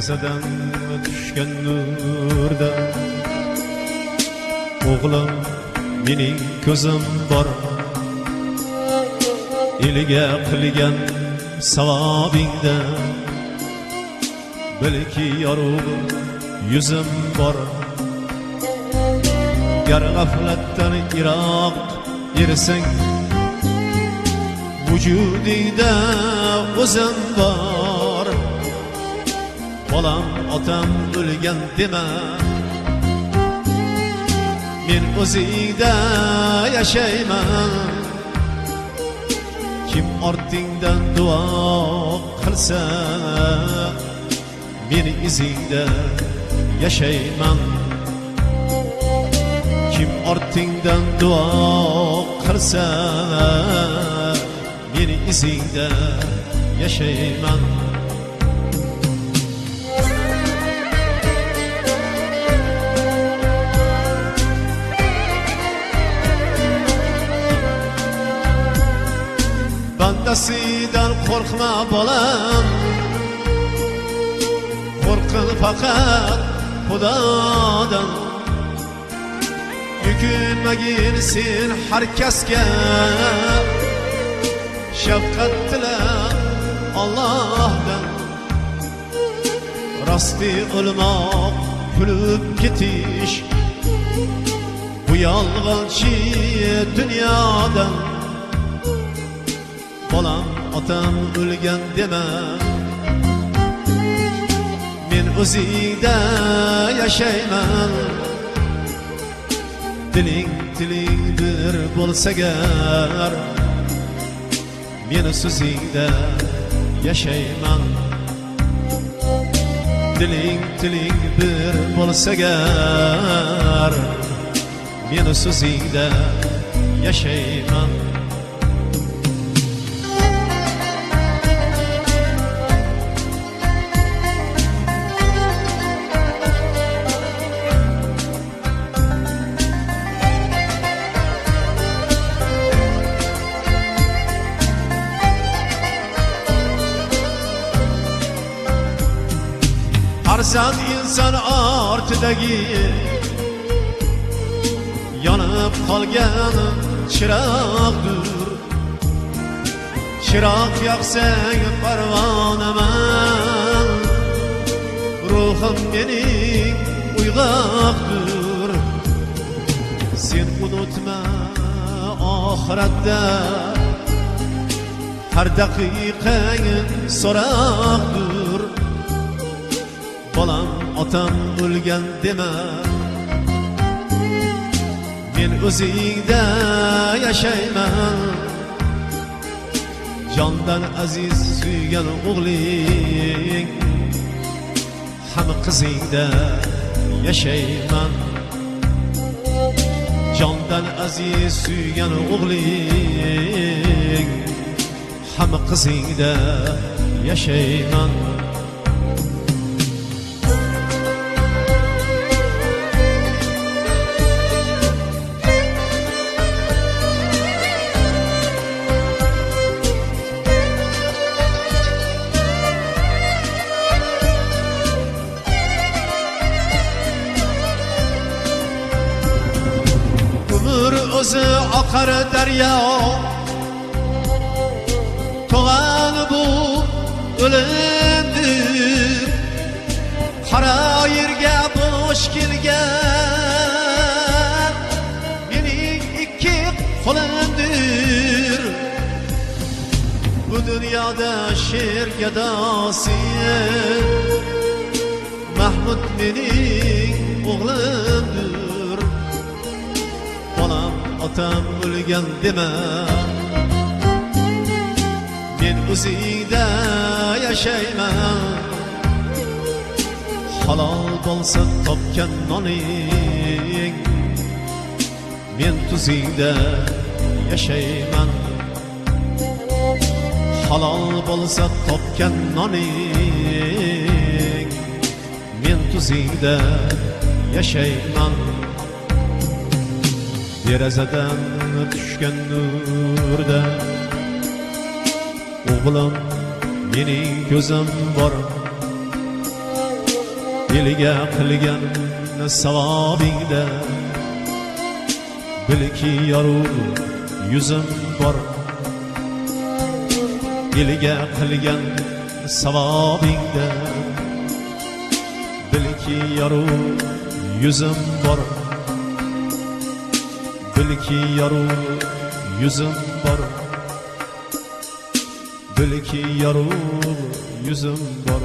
derazadan tushgan nurda o'g'lim mening ko'zim bor, eliga qilgan savobingda bilki yorug' yuzim bor. Gar g'aflatdan yiroq ersang vujudingda o'zim bor. Bolam otam o'lgan dema, men o'zingda yashayman. Kim ortingdan duo qilsa, men izingda yashayman. Kim ortingdan duo qilsa, men izingda yashayman. Bandasidan qo'rqma bolam, qo'rqin faqat Xudodan. Yukinmagin sen har kasga, shafqat tila Allohdan. Rosti o'lmoq, kulib ketish bu yolg'onchi dunyodan. Bolam otam o'lgan dema, men o'zingda yashayman. Diling tiling bir bo'lsa gar, men so'zingda yashayman. Diling tiling bir bo'lsa gar, men so'zingda yashayman. Farzand inson ortidagi yonib qolgan chiroqdir. Chiroq yoqsang parvonaman, ruhim mening uyg'oqdir. Sen unutma oxiratda har daqiqang so'roqdir. Bolam otam o'lgan dema, men o'zingda yashayman. Jondan aziz suygan o'g'ling, ham qizingda yashayman. Jondan aziz suygan o'g'ling, ham qizingda yashayman. O'zi oqar daryo, tug'an bu o'limdir. Qora yerga bo'sh kelgan mening ikki qo'limdir. Bu dunyoda sher gadosi Mahmud mening o'g'limdir. Bolam otam o'lgan dema, men o'zingda yashayman. Halol bo'lsa topgan noning, men tuzingda yashayman. Halol bo'lsa topgan noning, men tuzingda yashayman. Derazadan tushgan nurda o'g'lim mening ko'zim bor, eliga qilgan savobingda bilki yorug' yuzim bor eliga qilgan savobingda bilki yorug' yuzim bor bilki yorug' yuzim bor bilki yorug' yuzim bor